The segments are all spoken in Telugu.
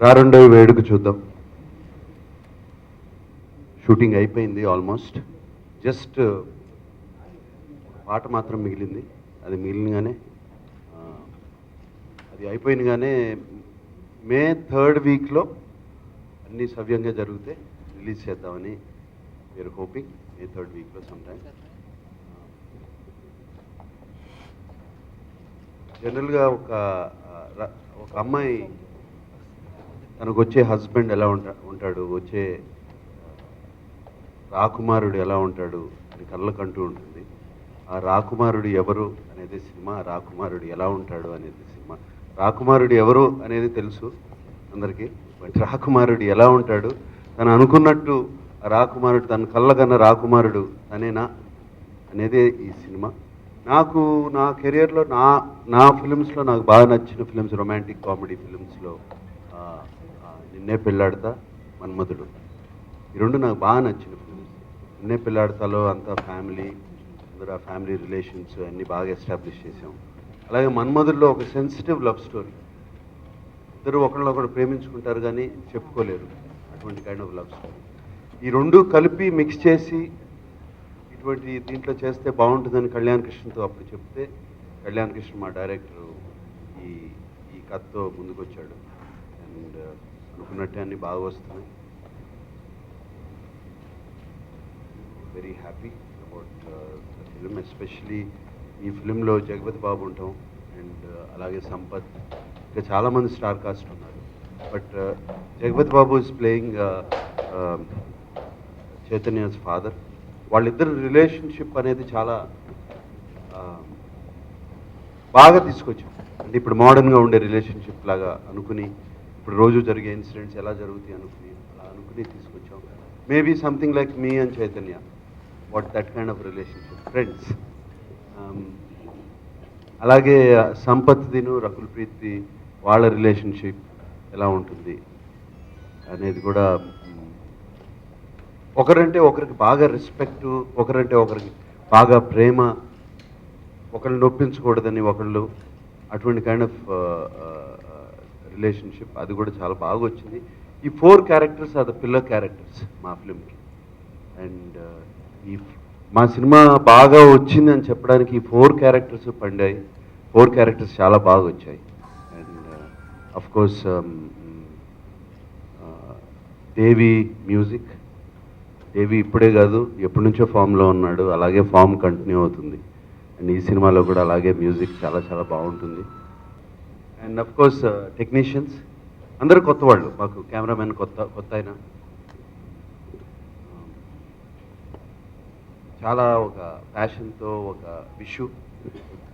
రారుండో వేడుక చూద్దాం. షూటింగ్ అయిపోయింది ఆల్మోస్ట్. జస్ట్ పాట మాత్రం మిగిలింది. అది మిగిలినగానే అది అయిపోయినగానే మే 3rd వీక్లో అన్నీ సవ్యంగా జరిగితే రిలీజ్ చేద్దామని వీఆర్ హోపింగ్. మే 3rd వీక్లో సమ్ టైమ్. జనరల్గా ఒక అమ్మాయి తనకు వచ్చే హస్బెండ్ ఎలా ఉంటాడు, వచ్చే రాకుమారుడు ఎలా ఉంటాడు అని కళ్ళకంటూ ఉంటుంది. ఆ రాకుమారుడు ఎవరు అనేది సినిమా, రాకుమారుడు ఎలా ఉంటాడు అనేది సినిమా. రాకుమారుడు ఎవరు అనేది తెలుసు అందరికీ, బట్ రాకుమారుడు ఎలా ఉంటాడు, తను అనుకున్నట్టు రాకుమారుడు, తన కళ్ళకన్న రాకుమారుడు తనేనా అనేదే ఈ సినిమా. నాకు నా కెరియర్లో నా ఫిలిమ్స్లో నాకు బాగా నచ్చిన ఫిలిమ్స్, రొమాంటిక్ కామెడీ ఫిలిమ్స్లో నిన్నే పెళ్ళాడతా, మన్మధుడు, ఈ రెండు నాకు బాగా నచ్చిన ఫిలిమ్స్. నిన్నే పెళ్ళాడతాలో అంతా ఫ్యామిలీ, అందరూ ఆ ఫ్యామిలీ రిలేషన్స్ అన్నీ బాగా ఎస్టాబ్లిష్ చేసాం. అలాగే మన్మధుల్లో ఒక సెన్సిటివ్ లవ్ స్టోరీ, ఇద్దరు ఒకళ్ళొకడు ప్రేమించుకుంటారు కానీ చెప్పుకోలేరు, అటువంటి కైండ్ ఆఫ్ లవ్ స్టోరీ. ఈ రెండు కలిపి మిక్స్ చేసి ఇటువంటి దీంట్లో చేస్తే బాగుంటుందని కళ్యాణ్ కృష్ణతో అప్పుడు చెప్తే, కళ్యాణ్ కృష్ణ మా డైరెక్టరు ఈ కథతో ముందుకు వచ్చాడు. అండ్ అనుకున్నట్టే అన్నీ బాగా వస్తున్నాయి. Very happy about the film. Especially ఈ ఫిలింలో జగపతి బాబు ఉంటాం, అండ్ అలాగే సంపత్, ఇంకా చాలామంది స్టార్ కాస్ట్ ఉన్నారు. But Jagapathi Babu is playing Chaitanya's father. వాళ్ళిద్దరు రిలేషన్షిప్ అనేది చాలా బాగా తీసుకొచ్చాం. అంటే ఇప్పుడు మోడర్న్గా ఉండే రిలేషన్షిప్ లాగా అనుకుని, ఇప్పుడు రోజు జరిగే ఇన్సిడెంట్స్ ఎలా జరుగుతాయి అలా అనుకుని తీసుకొచ్చాం. Maybe something like me and Chaitanya, what that kind of relationship, friends. అలాగే సంపత్దిను రకుల్ ప్రీతి వాళ్ళ రిలేషన్షిప్ ఎలా ఉంటుంది అనేది కూడా, ఒకరంటే ఒకరికి బాగా రెస్పెక్టు, ఒకరంటే ఒకరికి బాగా ప్రేమ, ఒకరిని నొప్పించకూడదని ఒకళ్ళు, అటువంటి కైండ్ ఆఫ్ రిలేషన్షిప్, అది కూడా చాలా బాగా వచ్చింది. ఈ 4 characters are the pillar characters మా ఫిల్మ్కి. అండ్ మా సినిమా బాగా వచ్చింది అని చెప్పడానికి ఈ 4 క్యారెక్టర్స్ పండాయి. 4 క్యారెక్టర్స్ చాలా బాగా వచ్చాయి. And of course Devi music, Devi ఇప్పుడే కాదు ఎప్పటి నుంచో ఫామ్లో ఉన్నాడు, అలాగే ఫామ్ కంటిన్యూ అవుతుంది. అండ్ ఈ సినిమాలో కూడా అలాగే మ్యూజిక్ చాలా చాలా బాగుంటుంది. అండ్ అఫ్ కోర్స్ టెక్నీషియన్స్ అందరూ కొత్త వాళ్ళు, మాకు కెమెరామెన్ కొత్త ఆయన, చాలా ఒక ప్యాషన్తో, ఒక విషు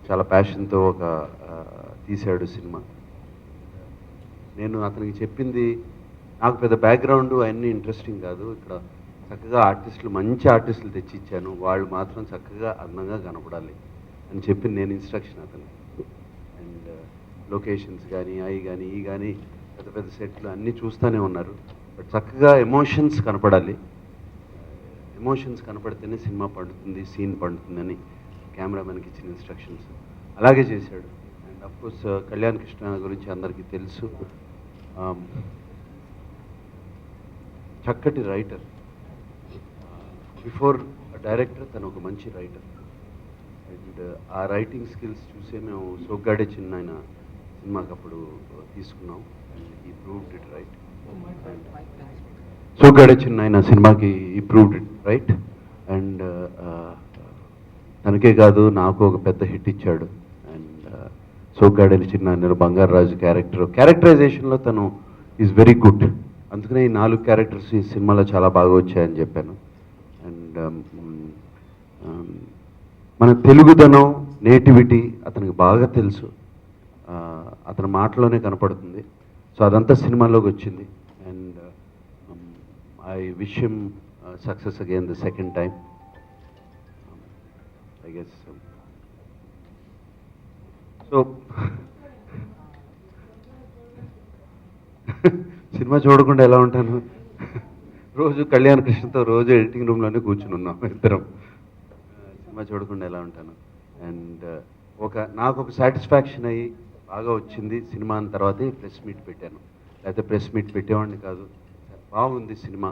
చాలా ప్యాషన్తో తీశాడు సినిమా. నేను అతనికి చెప్పింది, నాకు పెద్ద బ్యాక్గ్రౌండ్ అవన్నీ ఇంట్రెస్టింగ్ కాదు, ఇక్కడ చక్కగా ఆర్టిస్టులు, మంచి ఆర్టిస్టులు తెచ్చి ఇచ్చాను, వాళ్ళు మాత్రం చక్కగా అందంగా కనపడాలి అని చెప్పి నేను ఇన్స్ట్రక్షన్ అతను. అండ్ లొకేషన్స్ కానీ అవి కానీ ఈ కానీ పెద్ద పెద్ద సెట్లు అన్నీ చూస్తూనే ఉన్నారు, బట్ చక్కగా ఎమోషన్స్ కనపడాలి, ఎమోషన్స్ కనపడితేనే సినిమా పండుతుంది, సీన్ పండుతుందని కెమెరామెన్కి ఇచ్చిన ఇన్స్ట్రక్షన్స్ అలాగే చేశాడు. అండ్ అఫ్కోర్స్ కళ్యాణ్ కృష్ణ గురించి అందరికీ తెలుసు, చక్కటి రైటర్. బిఫోర్ డైరెక్టర్ తను ఒక మంచి రైటర్. అండ్ ఆ రైటింగ్ స్కిల్స్ చూసే మేము సోగ్గాడే చిన్న ఆయన సినిమాకి అప్పుడు తీసుకున్నాం. అండ్ ఈ ప్రూవ్డ్ ఇట్ రైట్. సోగ్గాడే చిన్న ఆయన సినిమాకి ఈ ప్రూవ్డ్ ఇట్ రైట్. అండ్ తనకే కాదు నాకు ఒక పెద్ద హిట్ ఇచ్చాడు. అండ్ సోగ్గాడే చిన్న ఆయన బంగారాజు క్యారెక్టరైజేషన్లో తను ఈజ్ వెరీ గుడ్. అందుకనే ఈ 4 క్యారెక్టర్స్ ఈ సినిమాలో చాలా బాగా వచ్చాయని చెప్పాను. అండ్ మన తెలుగుదనం, నేటివిటీ అతనికి బాగా తెలుసు, అతని మాటలోనే కనపడుతుంది. సో అదంతా సినిమాలోకి వచ్చింది. And I wish him success again the second time. I guess so cinema చూడకుండా ఎలా ఉంటాను, రోజు కళ్యాణ్ కృష్ణతో రోజు ఎడిటింగ్ రూమ్లోనే కూర్చుని ఉన్నాం ఇద్దరం, సినిమా చూడకుండా ఎలా ఉంటాను. అండ్ నాకు ఒక సాటిస్ఫాక్షన్ అయ్యి బాగా వచ్చింది సినిమా అన్న తర్వాతే ప్రెస్ మీట్ పెట్టాను. లేకపోతే ప్రెస్ మీట్ పెట్టేవాడిని కాదు. బాగుంది సినిమా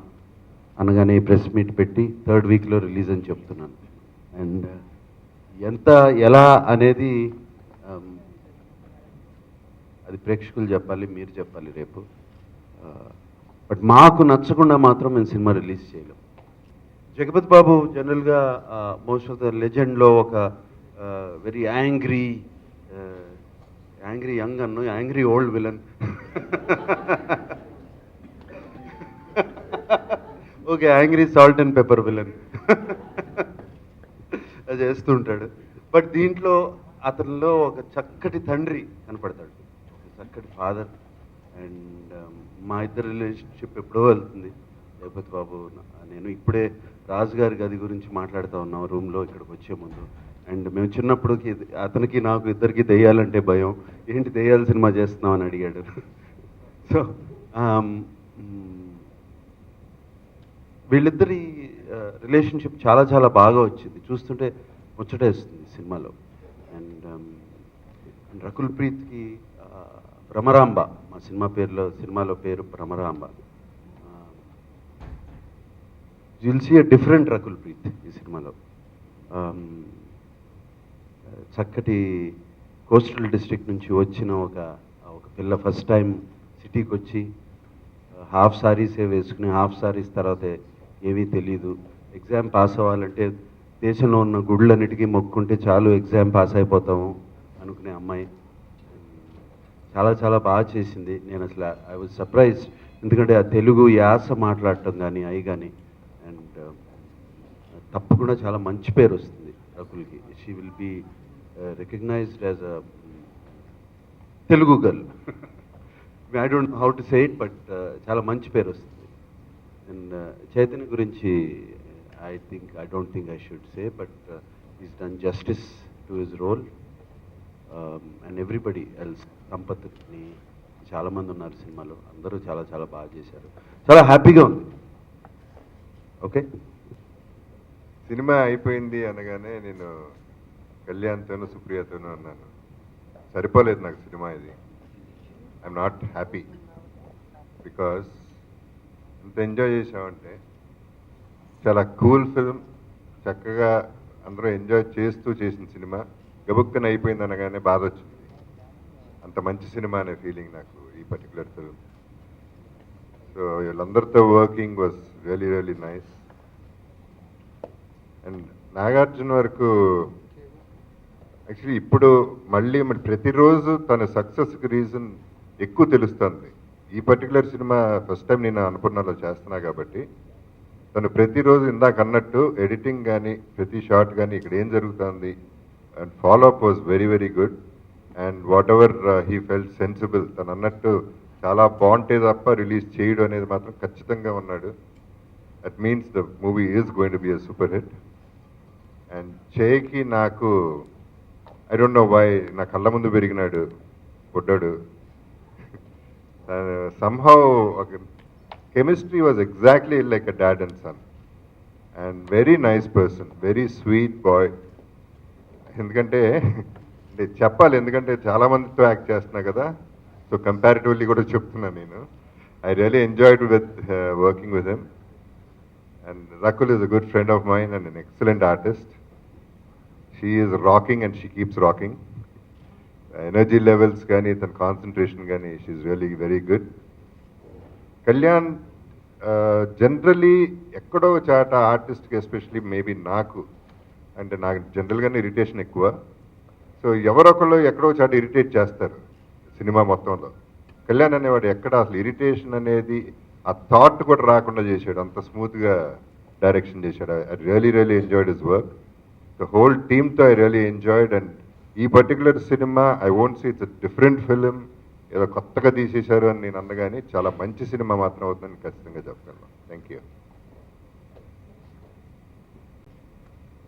అనగానే ప్రెస్ మీట్ పెట్టి 3rd వీక్లో రిలీజ్ అని చెప్తున్నాను. అండ్ ఎంత ఎలా అనేది అది ప్రేక్షకులు చెప్పాలి, మీరు చెప్పాలి రేపు. బట్ మాకు నచ్చకుండా మాత్రం మేము సినిమా రిలీజ్ చేయలేం. జగపతి బాబు జనరల్గా మోస్ట్ ఆఫ్ ద లెజెండ్లో ఒక very angry young and angry old villain. Okay, angry salt and pepper villain చేస్తూ ఉంటాడు. బట్ దీంట్లో అతనిలో ఒక చక్కటి తండ్రి కనపడతాడు, ఒక చక్కటి ఫాదర్. అండ్ మా ఇద్దరు రిలేషన్షిప్ ఎప్పుడో వెళ్తుంది. జగపతి బాబు నేను ఇప్పుడే రాజు గారి గది గురించి మాట్లాడుతూ ఉన్నాం రూమ్లో ఇక్కడికి వచ్చే ముందు. అండ్ మేము చిన్నప్పటికి అతనికి నాకు ఇద్దరికి దెయ్యాలంటే భయం. ఏంటి దెయ్యాల సినిమా చేస్తున్నాం అని అడిగాడు. సో వీళ్ళిద్దరి రిలేషన్షిప్ చాలా చాలా బాగా వచ్చింది, చూస్తుంటే ముచ్చటేస్తుంది సినిమాలో. అండ్ రకుల్ ప్రీత్కి భ్రమరాంబ, మా సినిమాలో పేరు Bhramaramba. You'll see a different Rakul Preet ఈ సినిమాలో. చక్కటి కోస్టల్ డిస్ట్రిక్ట్ నుంచి వచ్చిన ఒక పిల్ల ఫస్ట్ టైం సిటీకి వచ్చి హాఫ్ సారీసే వేసుకుని హాఫ్ సారీస్ తర్వాత ఏమీ తెలీదు. ఎగ్జామ్ పాస్ అవ్వాలంటే దేశంలో ఉన్న గుళ్ళన్నిటికీ మొక్కుంటే చాలు ఎగ్జామ్ పాస్ అయిపోతాము అనుకునే అమ్మాయి. చాలా చాలా బాగా చేసింది. నేను అసలు ఐ వాజ్ సర్ప్రైజ్, ఎందుకంటే ఆ తెలుగు యాస మాట్లాడటం కానీ కానీ. అండ్ తప్పకుండా చాలా మంచి పేరు వస్తుంది రకుల్కి. She will be recognised as a Telugu girl. I don't know how to say it, but చాలా మంచి పేరు వస్తుంది. అండ్ చైతన్య గురించి I don't think I should say, but he's done justice to his role. And everybody else, సంపత్ని చాలామంది ఉన్నారు సినిమాలో, అందరూ చాలా చాలా బాగా చేశారు. చాలా హ్యాపీగా ఉంది. ఓకే, సినిమా అయిపోయింది అనగానే నేను కళ్యాణ్తోనూ సుప్రియతోనూ అన్నాను, సరిపోలేదు నాకు సినిమా ఇది. ఐఎమ్ నాట్ హ్యాపీ బికాస్ ఎంత ఎంజాయ్ చేసామంటే, చాలా కూల్ ఫిల్మ్, చక్కగా అందరూ ఎంజాయ్ చేస్తూ చేసిన సినిమా గబుక్కన అయిపోయింది అనగానే బాధ వచ్చింది. అంత మంచి సినిమా అనే ఫీలింగ్ నాకు ఈ పర్టికులర్ ఫిల్మ్. సో వీళ్ళందరితో working was really really nice. And Nagarjuna వరకు యాక్చువల్లీ ఇప్పుడు మళ్ళీ ప్రతిరోజు తన సక్సెస్కి రీజన్ ఎక్కువ తెలుస్తుంది. ఈ పర్టికులర్ సినిమా ఫస్ట్ టైం నేను అన్నపూర్ణలో చేస్తున్నా కాబట్టి తను ప్రతిరోజు ఇందాక అన్నట్టు ఎడిటింగ్ కానీ ప్రతి షాట్ కానీ ఇక్కడ ఏం జరుగుతుంది and follow up was very very good. And what ever he felt sensible, తను అన్నట్టు చాలా బాగుంటే తప్ప రిలీజ్ చేయడం అనేది మాత్రం ఖచ్చితంగా ఉన్నాడు. That means the movie is going to be a super hit. And చేకి నాకు ఐ డోంట్ నో వై నా కళ్ళ ముందు పెరిగినాడు బుడ్డాడు. somehow chemistry was exactly like a dad and son, and very nice person, very sweet boy. ఎందుకంటే చెప్పాలి, ఎందుకంటే చాలా మందితో యాక్ట్ చేస్తున్నా కదా, సో కంపారిటివ్లీ కూడా చెప్తున్నా నేను. I really enjoyed with working with him. And Rakul is a good friend of mine and an excellent artist. She is rocking and she keeps rocking. Energy levels కానీ తన కాన్సన్ట్రేషన్ కానీ she really very good. Kalyan generally ఎక్కడో చాట ఆర్టిస్ట్కి ఎస్పెషలీ మేబీ నాకు జనరల్గానే ఇరిటేషన్ ఎక్కువ. సో ఎవరొకళ్ళు ఎక్కడో చాట ఇరిటేట్ చేస్తారు సినిమా మొత్తంలో. కళ్యాణ్ అనేవాడు ఎక్కడ అసలు ఇరిటేషన్ అనేది ఆ థాట్ కూడా రాకుండా చేశాడు, అంత స్మూత్గా డైరెక్షన్ చేశాడు. I really really enjoyed his work. The whole టీమ్తో ఐ రియలీ ఎంజాయ్డ్. అండ్ ఈ particular cinema I won't see it's different film, ఏదో కొత్తగా తీసేశారు అని నేను అందగానే చాలా మంచి సినిమా మాత్రం అవుతుందని ఖచ్చితంగా చెప్పగలను. Thank you.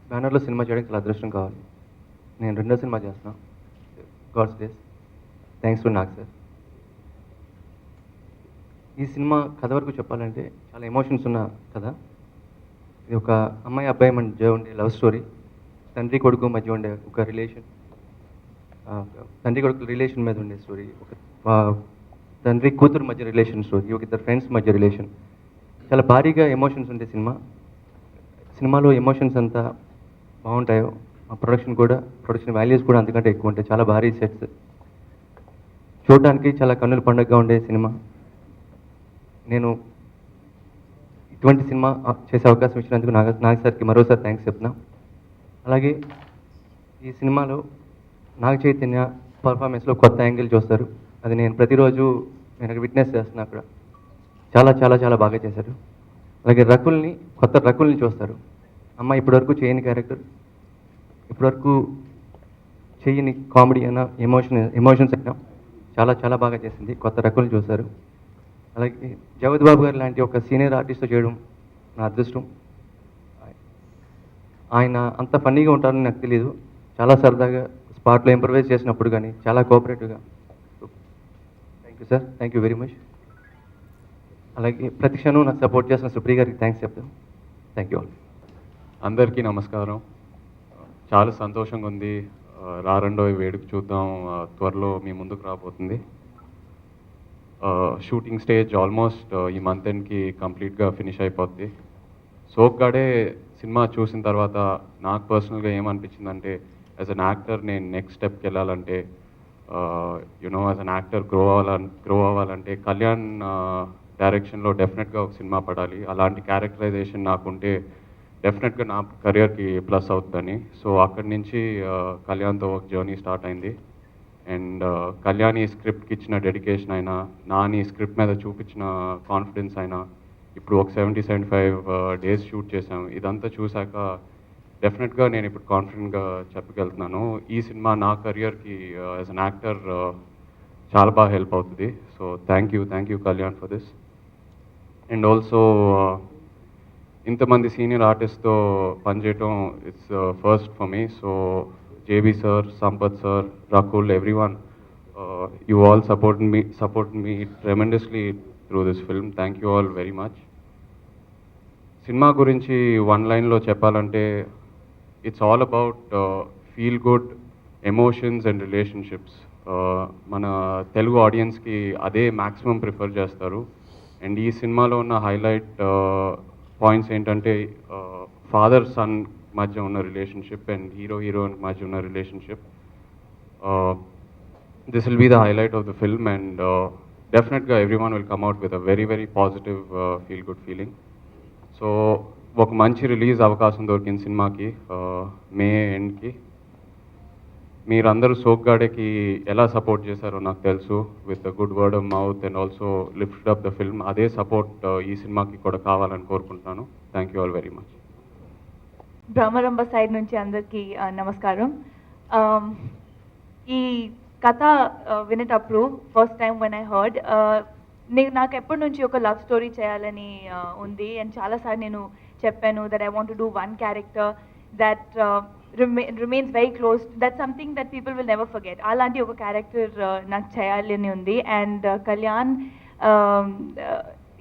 బ్యానర్లో సినిమా చేయడానికి చాలా అదృష్టం కావాలి. నేను రెండో సినిమా చేస్తున్నా, gods days. Thanks to Nag sir. ఈ సినిమా కథ వరకు చెప్పాలంటే చాలా ఎమోషన్స్ ఉన్న కథ. ఇది ఒక అమ్మాయి అబ్బాయి మధ్య ఉండే లవ్ స్టోరీ. తండ్రి కొడుకు మధ్య ఉండే ఒక రిలేషన్, తండ్రి కొడుకు రిలేషన్ మీద ఉండే స్టోరీ. ఒక తండ్రి కూతురు మధ్య రిలేషన్ స్టోరీ, ఒక ఇద్దరు ఫ్రెండ్స్ మధ్య రిలేషన్. చాలా భారీగా ఎమోషన్స్ ఉండే సినిమాలో ఎమోషన్స్ అంతా బాగుంటాయో ఆ ప్రొడక్షన్ వాల్యూస్ కూడా అంతకంటే ఎక్కువ ఉంటాయి. చాలా భారీ సెట్స్, చూడడానికి చాలా కన్నుల పండుగగా ఉండే సినిమా. నేను ఇటువంటి సినిమా చేసే అవకాశం ఇచ్చినందుకు నాగ సార్కి మరోసారి థ్యాంక్స్ చెప్తున్నా. అలాగే ఈ సినిమాలో నాగ చైతన్య పర్ఫార్మెన్స్లో కొత్త యాంగిల్ చూస్తారు. అది నేను ప్రతిరోజు నేను విట్నెస్ చేస్తున్నా. అక్కడ చాలా చాలా చాలా బాగా చేశారు. అలాగే కొత్త రకుల్ని చూస్తారు. అమ్మ ఇప్పటివరకు చేయని క్యారెక్టర్, ఇప్పటివరకు చేయని కామెడీ అయినా ఎమోషన్స్ అయినా చాలా చాలా బాగా చేసింది. కొత్త రకుల్ని చూశారు. అలాగే జగద్ బాబు గారు లాంటి ఒక సీనియర్ ఆర్టిస్ట్తో చేయడం నా అదృష్టం. ఆయన అంత ఫన్నీగా ఉంటారని నాకు తెలియదు. చాలా సరదాగా స్పాట్లో ఇంప్రవైజ్ చేసినప్పుడు కానీ చాలా కోఆపరేటివ్గా. Thank you sir, thank you very much. అలాగే ప్రతి క్షణం నాకు సపోర్ట్ చేసిన సుప్రియ గారికి థ్యాంక్స్ చెప్తాను. Thank you all. అందరికీ నమస్కారం. చాలా సంతోషంగా ఉంది. రారండో వేడుక చూద్దాం త్వరలో మీ ముందుకు రాబోతుంది. షూటింగ్ స్టేజ్ ఆల్మోస్ట్ ఈ మంత్ ఎండ్కి కంప్లీట్గా ఫినిష్ అయిపోద్ది. సోగ్గాడే సినిమా చూసిన తర్వాత నాకు పర్సనల్గా ఏమనిపించిందంటే, యాజ్ అన్ యాక్టర్ నేను నెక్స్ట్ స్టెప్కి వెళ్ళాలంటే, యాజ్ అన్ యాక్టర్ గ్రో అవ్వాలంటే కళ్యాణ్ డైరెక్షన్లో డెఫినెట్గా ఒక సినిమా పడాలి. అలాంటి క్యారెక్టరైజేషన్ నాకుంటే డెఫినెట్గా నా కెరియర్కి ప్లస్ అవుతుందని. సో అక్కడి నుంచి కళ్యాణ్తో ఒక జర్నీ స్టార్ట్ అయింది. అండ్ కళ్యాణ్ ఈ స్క్రిప్ట్కి ఇచ్చిన డెడికేషన్ అయినా, నాని స్క్రిప్ట్ మీద చూపించిన కాన్ఫిడెన్స్ అయినా, ఇప్పుడు ఒక 70-75 డేస్ షూట్ చేసాం. ఇదంతా చూశాక డెఫినెట్గా నేను ఇప్పుడు కాన్ఫిడెంట్గా చెప్పగలుగుతున్నాను, ఈ సినిమా నా కెరియర్కి యాజ్ అన్ యాక్టర్ చాలా బాగా హెల్ప్ అవుతుంది. So thank you Kalyan for this. And also ఇంతమంది సీనియర్ ఆర్టిస్ట్తో పనిచేయటం it's first for me. So JB sir, Sampath sir, Rakul, everyone, you all support me tremendously through this film. Thank you all very much. Cinema gurinchi one line lo cheppalante, it's all about feel good emotions and relationships. Mana Telugu audience ki ade maximum prefer chestaru. And ee cinema lo unna highlight points entante father son మధ్య ఉన్న రిలేషన్షిప్ అండ్ హీరోయిన్ మధ్య ఉన్న relationship. This will be the highlight of the film and డెఫినెట్గా everyone will come out with a very very positive feel good feeling. So ఒక మంచి రిలీజ్ అవకాశం దొరికింది సినిమాకి మే ఎండ్కి. మీరందరూ సోగ్గాడేకి ఎలా సపోర్ట్ చేశారో నాకు తెలుసు, with good word of mouth and also lifted up the film. అదే సపోర్ట్ ఈ సినిమాకి కూడా కావాలని కోరుకుంటున్నాను. Thank you all very much. Bhramaramba side నుంచి అందరికీ నమస్కారం. ఈ కథ వినేటప్పుడు first time when I heard, నాకు ఎప్పటి నుంచి ఒక లవ్ స్టోరీ చేయాలని ఉంది. అండ్ చాలాసార్లు నేను చెప్పాను that I want to do one character that remains very close, that something that people will never forget. అలాంటి ఒక క్యారెక్టర్ నాకు చేయాలని ఉంది. అండ్ కళ్యాణ్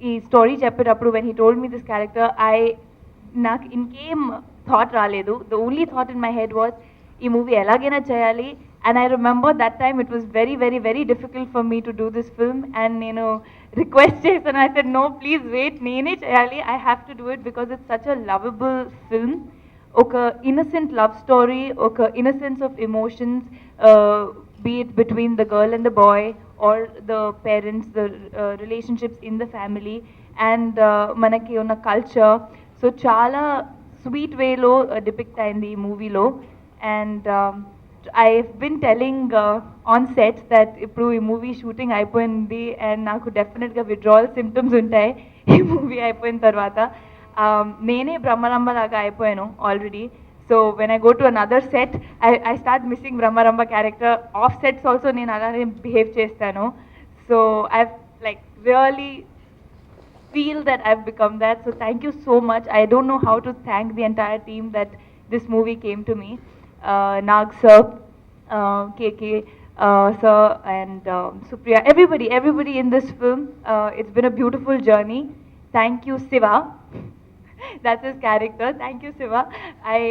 ఈ స్టోరీ చెప్పేటప్పుడు when he told me this character, నాకు ఇంకేం థాట్ రాలేదు. The only thought in my head was ఈ మూవీ ఎలాగైనా చేయాలి. And I remember that time it was very very very difficult for me to do this film. And నేను రిక్వెస్ట్ చేశాను, I said no please wait, నేనే చేయాలి, I have to do it because it's such a lovable film. ఒక ఇన్నసెంట్ లవ్ స్టోరీ, ఒక innocence of emotions, be it between the girl and the boy or the parents, the relationships in the family and manaki unna culture. So chala sweet way lo depict ayindi ee movie lo. And I've been telling on set that ippudu ee movie shooting ayipoyindi and naku definitely ga withdrawal symptoms untayi ee movie ayipoyin tarvata. Nene Brahmaramba laga ayipoyanu already. So when I go to another set, I start missing Brahmaramba character. Off sets also nenu alane behave chestanu. So I've like really feel that I've become that. So thank you so much. I don't know how to thank the entire team that this movie came to me. Nag sir, KK sir and Supriya, everybody in this film. It's been a beautiful journey. Thank you Siva. That's his character. Thank you Siva. I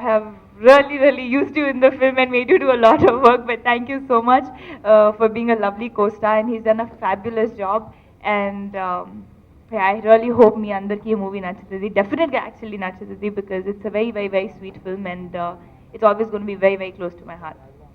have really used you in the film and made you do a lot of work. But thank you so much for being a lovely co-star, and he's done a fabulous job. And yeah, I really hope me andarki movie nachutadi. Definitely, actually nachutadi, because it's a very sweet film, and it's always going to be very close to my heart.